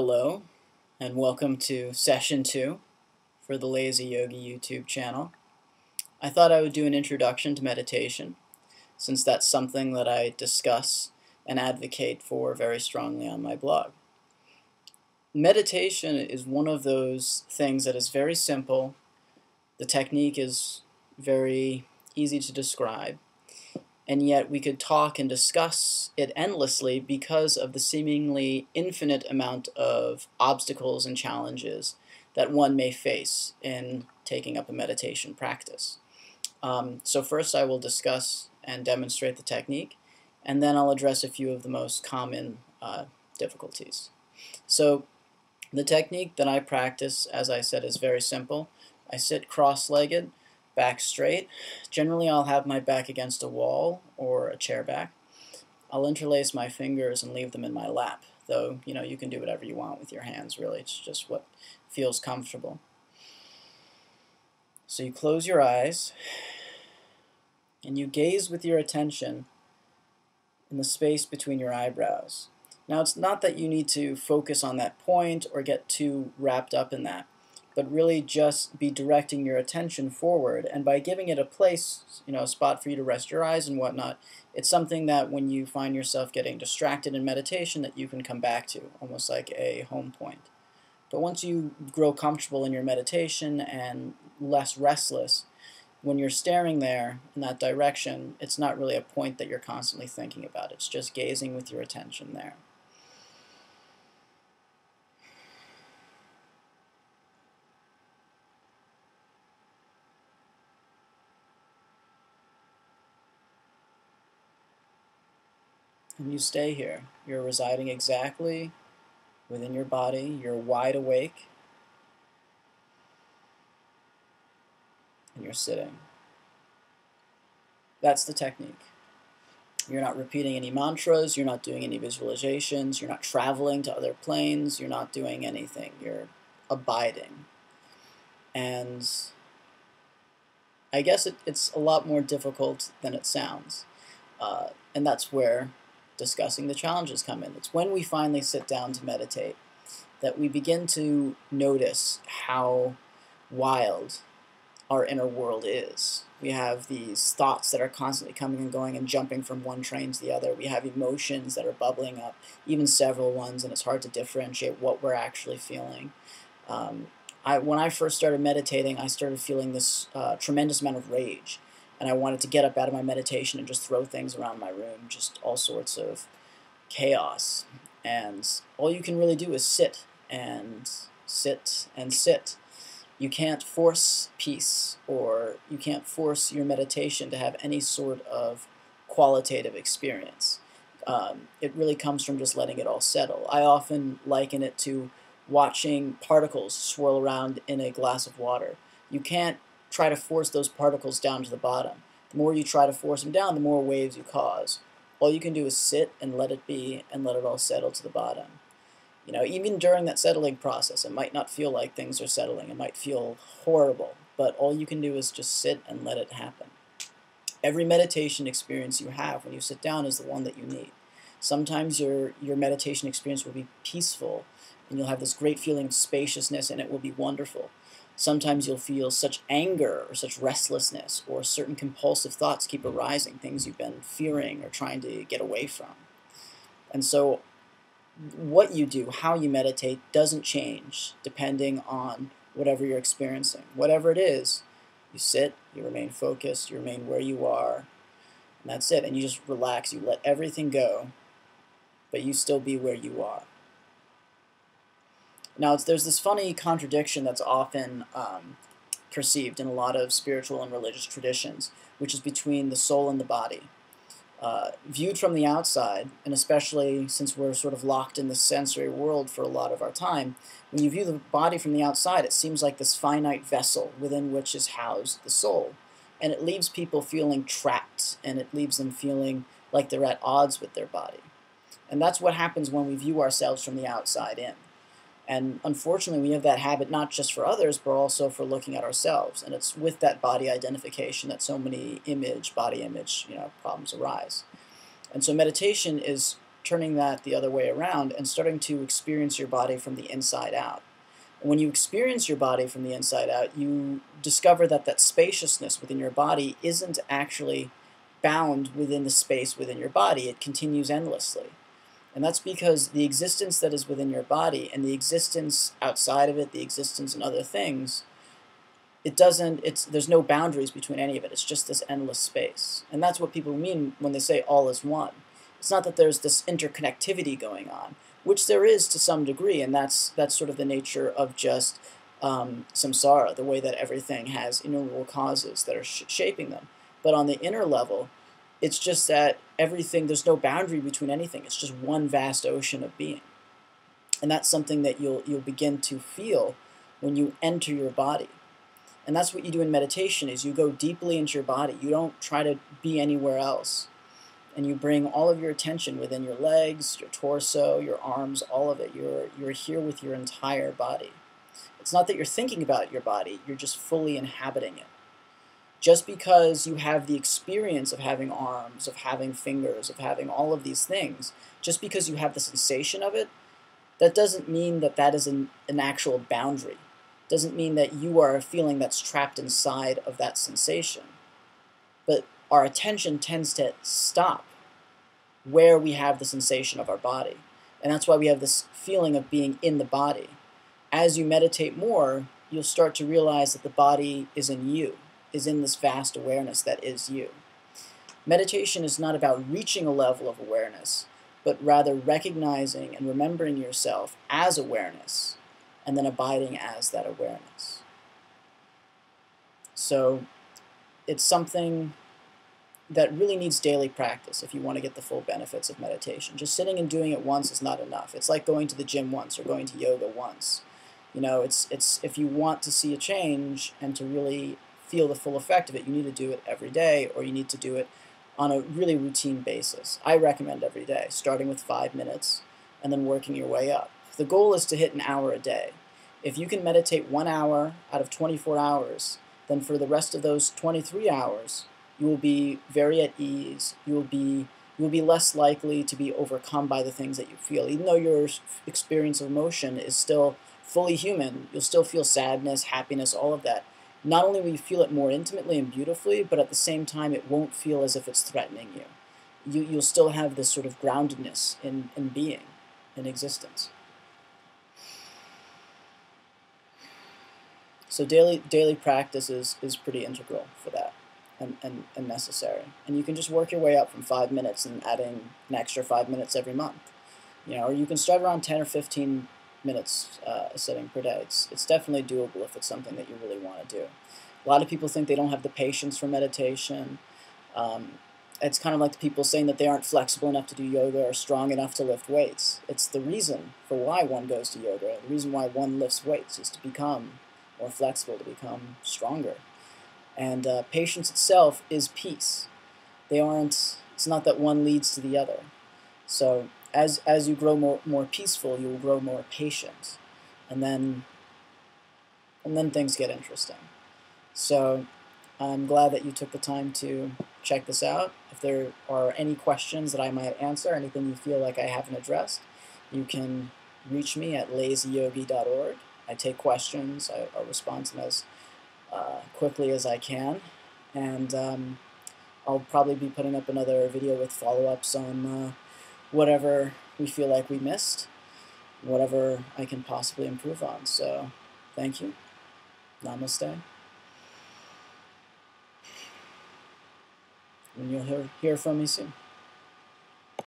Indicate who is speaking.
Speaker 1: Hello, and welcome to session 2 for the Lazy Yogi YouTube channel. I thought I would do an introduction to meditation, since that's something that I discuss and advocate for very strongly on my blog. Meditation is one of those things that is very simple. The technique is very easy to describe, and yet we could talk and discuss it endlessly because of the seemingly infinite amount of obstacles and challenges that one may face in taking up a meditation practice. So first I will discuss and demonstrate the technique, and then I'll address a few of the most common difficulties. So the technique that I practice, as I said, is very simple. I sit cross-legged, back straight. Generally, I'll have my back against a wall or a chair back. I'll interlace my fingers and leave them in my lap, though, you can do whatever you want with your hands, really. It's just what feels comfortable. So you close your eyes, and you gaze with your attention in the space between your eyebrows. Now, it's not that you need to focus on that point or get too wrapped up in that, but really just be directing your attention forward, and by giving it a place, a spot for you to rest your eyes and whatnot, it's something that when you find yourself getting distracted in meditation that you can come back to, almost like a home point. But once you grow comfortable in your meditation and less restless, when you're staring there in that direction, it's not really a point that you're constantly thinking about. It's just gazing with your attention there. And you stay here. You're residing exactly within your body. You're wide awake. And you're sitting. That's the technique. You're not repeating any mantras. You're not doing any visualizations. You're not traveling to other planes. You're not doing anything. You're abiding. And I guess it's a lot more difficult than it sounds. And that's where discussing the challenges come in. It's when we finally sit down to meditate that we begin to notice how wild our inner world is. We have these thoughts that are constantly coming and going and jumping from one train to the other. We have emotions that are bubbling up, even several ones, and it's hard to differentiate what we're actually feeling. When I first started meditating, I started feeling this tremendous amount of rage. And I wanted to get up out of my meditation and just throw things around my room, just all sorts of chaos. And all you can really do is sit and sit and sit. You can't force peace, or you can't force your meditation to have any sort of qualitative experience. It really comes from just letting it all settle. I often liken it to watching particles swirl around in a glass of water. You can't try to force those particles down to the bottom. The more you try to force them down, the more waves you cause. All you can do is sit and let it be and let it all settle to the bottom. Even during that settling process, it might not feel like things are settling. It might feel horrible, but all you can do is just sit and let it happen. Every meditation experience you have when you sit down is the one that you need. Sometimes your meditation experience will be peaceful, and you'll have this great feeling of spaciousness, and it will be wonderful. Sometimes you'll feel such anger or such restlessness, or certain compulsive thoughts keep arising, things you've been fearing or trying to get away from. And so what you do, how you meditate, doesn't change depending on whatever you're experiencing. Whatever it is, you sit, you remain focused, you remain where you are, and that's it. And you just relax, you let everything go, but you still be where you are. Now, there's this funny contradiction that's often perceived in a lot of spiritual and religious traditions, which is between the soul and the body. Viewed from the outside, and especially since we're sort of locked in this sensory world for a lot of our time, when you view the body from the outside, it seems like this finite vessel within which is housed the soul. And it leaves people feeling trapped, and it leaves them feeling like they're at odds with their body. And that's what happens when we view ourselves from the outside in. And unfortunately, we have that habit not just for others, but also for looking at ourselves. And it's with that body identification that so many body image problems arise. And so meditation is turning that the other way around and starting to experience your body from the inside out. And when you experience your body from the inside out, you discover that that spaciousness within your body isn't actually bound within the space within your body. It continues endlessly. And that's because the existence that is within your body and the existence outside of it, the existence in other things, there's no boundaries between any of it. It's just this endless space. And that's what people mean when they say all is one. It's not that there's this interconnectivity going on, which there is to some degree, and that's sort of the nature of just samsara, the way that everything has innumerable causes that are shaping them. But on the inner level, it's just that everything, there's no boundary between anything. It's just one vast ocean of being. And that's something that you'll begin to feel when you enter your body. And that's what you do in meditation, is you go deeply into your body. You don't try to be anywhere else. And you bring all of your attention within your legs, your torso, your arms, all of it. You're here with your entire body. It's not that you're thinking about your body, you're just fully inhabiting it. Just because you have the experience of having arms, of having fingers, of having all of these things, just because you have the sensation of it, that doesn't mean that that is an actual boundary. It doesn't mean that you are a feeling that's trapped inside of that sensation. But our attention tends to stop where we have the sensation of our body. And that's why we have this feeling of being in the body. As you meditate more, you'll start to realize that the body is in you, is in this vast awareness that is you. Meditation is not about reaching a level of awareness, but rather recognizing and remembering yourself as awareness, and then abiding as that awareness. So it's something that really needs daily practice if you want to get the full benefits of meditation. Just sitting and doing it once is not enough. It's like going to the gym once or going to yoga once. You know, it's if you want to see a change and to really feel the full effect of it, you need to do it every day, or you need to do it on a really routine basis. I recommend every day, starting with 5 minutes and then working your way up. The goal is to hit an hour a day. If you can meditate 1 hour out of 24 hours, then for the rest of those 23 hours, you will be very at ease. You will be less likely to be overcome by the things that you feel. Even though your experience of emotion is still fully human, you'll still feel sadness, happiness, all of that. Not only will you feel it more intimately and beautifully, but at the same time it won't feel as if it's threatening you. You'll still have this sort of groundedness in being, in existence. So daily practice is pretty integral for that. And necessary. And you can just work your way up from 5 minutes and adding an extra 5 minutes every month. You know, or you can start around 10 or 15 minutes a sitting per day. It's definitely doable if it's something that you really want to do. A lot of people think they don't have the patience for meditation. It's kind of like the people saying that they aren't flexible enough to do yoga or strong enough to lift weights. It's the reason for why one goes to yoga. The reason why one lifts weights is to become more flexible, to become stronger. And patience itself is peace. It's not that one leads to the other. So as you grow more peaceful, you will grow more patient. And then things get interesting. So I'm glad that you took the time to check this out. If there are any questions that I might answer, anything you feel like I haven't addressed, you can reach me at lazyyogi.org. I take questions. I'll respond to them as quickly as I can, and I'll probably be putting up another video with follow-ups on whatever we feel like we missed, whatever I can possibly improve on. So thank you. Namaste. And you'll hear from me soon.